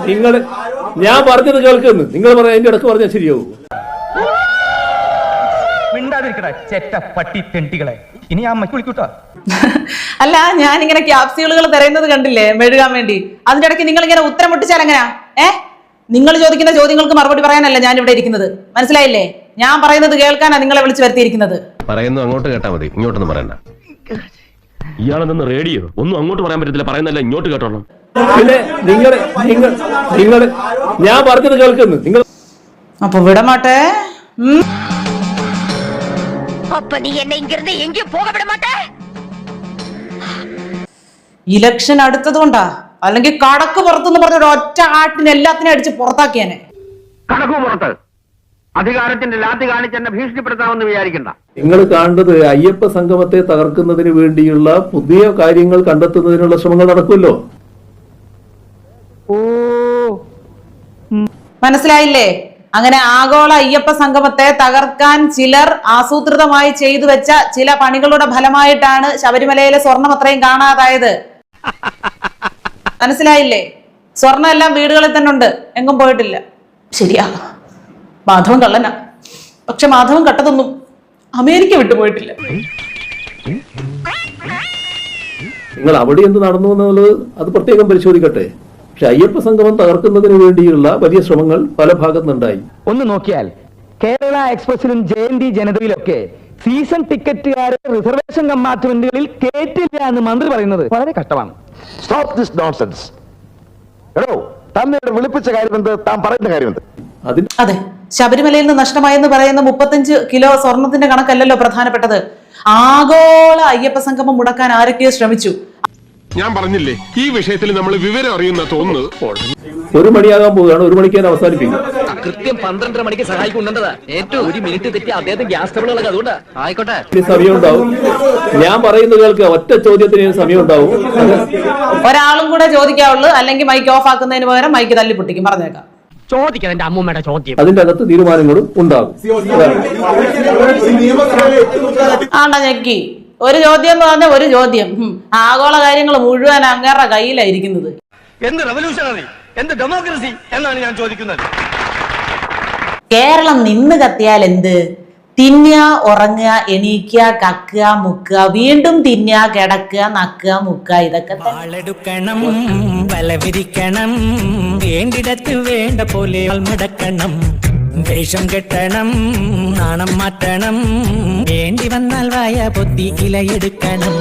നിങ്ങൾ ഞാൻ പറഞ്ഞത് കേൾക്കുന്നു. നിങ്ങൾ പറയാൻ എന്റെ ഇടക്ക് പറഞ്ഞാൽ ശരിയാവും. ഇനി ആ അമ്മയ്ക്ക് വിളിക്കൂട്ടോ. അല്ല, ഞാനിങ്ങനെ ക്യാപ്സ്യൂളുകൾ തിരയുന്നത് കണ്ടില്ലേ മെഴുകാൻ വേണ്ടി. അതിന്റെ ഇടയ്ക്ക് നിങ്ങൾ ഇങ്ങനെ ഉത്തരം മുട്ടിച്ചാൽ എങ്ങനെയാ? നിങ്ങൾ ചോദിക്കുന്ന ചോദ്യങ്ങൾക്ക് മറുപടി പറയാനല്ല ഞാൻ ഇവിടെ ഇരിക്കുന്നത്, മനസ്സിലായില്ലേ? ഞാൻ പറയുന്നത് കേൾക്കാനാ നിങ്ങളെ വിളിച്ചു വരുത്തിയിരിക്കുന്നത്. പറയുന്നു അങ്ങോട്ട് കേട്ടാ മതി, ഇങ്ങോട്ടൊന്നും പറയണ്ട. ഇയാളെന്ന് റേഡിയോ ഒന്നും അങ്ങോട്ട് പറയാൻ പറ്റത്തില്ല, പറയുന്നല്ല ഇങ്ങോട്ട് കേട്ടോളാം. പിന്നെ നിങ്ങൾ ഞാൻ പറഞ്ഞത് കേൾക്കുന്നു. നിങ്ങൾ അപ്പൊ വിടമാട്ടെ. ഇലക്ഷൻ അടുത്തതുകൊണ്ടാ, അല്ലെങ്കിൽ കടക്ക് പുറത്തെന്ന് പറഞ്ഞ ഒറ്റ ആട്ടിന് എല്ലാത്തിനും അടിച്ച് പുറത്താക്കിയാനെ. കടക്കു പുറത്ത് അധികാരത്തിന്റെ ലാത്തി കാണിച്ച് എന്നെ ഭീഷണിപ്പെടുത്താമെന്ന് വിചാരിക്കണ്ട. നിങ്ങൾ കാണുന്നത് അയ്യപ്പ സംഗമത്തെ തകർക്കുന്നതിന് വേണ്ടിയുള്ള പുതിയ കാര്യങ്ങൾ കണ്ടെത്തുന്നതിനുള്ള ശ്രമങ്ങൾ നടക്കുമല്ലോ. മനസ്സിലായില്ലേ? അങ്ങനെ ആഗോള അയ്യപ്പ സംഗമത്തെ തകർക്കാൻ ചിലർ ആസൂത്രിതമായി ചെയ്തു വെച്ച ചില പണികളുടെ ഫലമായിട്ടാണ് ശബരിമലയിലെ സ്വർണം അത്രയും കാണാതായത്. മനസ്സിലായില്ലേ? സ്വർണം എല്ലാം വീടുകളിൽ തന്നെ ഉണ്ട്, എങ്ങും പോയിട്ടില്ല. ശരിയാ, മാധവൻ കള്ളനാ. പക്ഷെ മാധവൻ കട്ടതൊന്നും അമേരിക്ക വിട്ടുപോയിട്ടില്ല. നിങ്ങൾ അവിടെ എന്ത് നടന്നു എന്നുള്ളത് അത് പ്രത്യേകം പരിശോധിക്കട്ടെ. പക്ഷെ അയ്യപ്പ സംഗമം തകർക്കുന്നതിന് വേണ്ടിയുള്ള വലിയ ശ്രമങ്ങൾ പല ഭാഗത്തുനിന്നുണ്ടായി. ഒന്ന് നോക്കിയാൽ കേരള എക്സ്പ്രസിലും ജയന്തി ജനതയിലൊക്കെ സീസൺ ടിക്കറ്റുകാരെ റിസർവേഷൻ കമ്പാർട്ട്മെന്റുകളിൽ കേറ്റില്ല എന്ന് മന്ത്രി പറയുന്നത് വളരെ കഷ്ടമാണ്. Stop this nonsense. എടോ, തന്നെ വിളിപ്പിച്ച കാര്യമെന്ത്, താൻ പറയുന്ന കാര്യമെന്ത്? അതെ, ശബരിമലയിൽ നിന്ന് നഷ്ടമായെന്ന് പറയുന്ന 35 കിലോ സ്വർണത്തിന്റെ കണക്കല്ലല്ലോ പ്രധാനപ്പെട്ടത്. ആഗോള അയ്യപ്പ സംഗമം മുടക്കാൻ ആരൊക്കെയോ ശ്രമിച്ചു. ഞാൻ പറഞ്ഞില്ലേ, ഈ വിഷയത്തിൽ നമ്മൾ വിവരം അറിയുന്ന തോന്നുന്നത്. 1 മണിയാകാൻ പോവുകയാണ്. 1 മണിക്ക് ഞാൻ അവസാനിപ്പിക്കും. കൃത്യം 12:30 മണിക്ക് സഹായിക്കുന്നുണ്ടതാ. ഏറ്റവും 1 മിനിറ്റ് തെറ്റി അദ്ദേഹത്തിന് ഗ്യാസ് ട്രബിൾ ഉള്ളത്. അതുകൊണ്ടാ. ആയിക്കോട്ടെ, സമയം ഉണ്ടാവും. ഞാൻ പറയുന്നത് കേൾക്കുക. ഒറ്റ ചോദ്യത്തിന് സമയം ഉണ്ടാവും. ഒരാളും കൂടെ ചോദിക്കാവുള്ളൂ, അല്ലെങ്കിൽ മൈക്ക് ഓഫ് ആക്കുന്നതിന് പകരം മൈക്ക് തല്ലി പൊട്ടിക്കും. പറഞ്ഞേക്കാം. ചോദിക്കാം എന്റെ അമ്മൂമ്മയുടെ ചോദ്യം. അതിന്റെ അകത്ത് തീരുമാനങ്ങളും ഉണ്ടാകും. ആണ്ടാ ഞെക്കി. ഒരു ചോദ്യം എന്ന് പറഞ്ഞാൽ ഒരു ചോദ്യം. ആഗോള കാര്യങ്ങൾ മുഴുവൻ അങ്ങേറെ കയ്യിലായിരിക്കുന്നത്. എന്ത് റവല്യൂഷണറി, എന്ത് ഡെമോക്രസി എന്നാണ് ഞാൻ ചോദിക്കുന്നത്. കേരളം നിന്ന് കത്തിയാൽ എന്ത്? തിന്നുക, ഉറങ്ങുക, എണീക്കുക, കക്കുക, മുക്കുക, വീണ്ടും തിന്നുക, കിടക്കുക, നക്കുക, മുക്കുക, ഇതൊക്കെ വാളെടുക്കണം, വലവിരിക്കണം, വേണ്ടിടത്ത് വേണ്ട പോലെ മുടക്കണം, വേഷം കെട്ടണം, നാണം മാറ്റണം, വേണ്ടി വന്നാൽ വായ പൊത്തി ഇലയെടുക്കണം.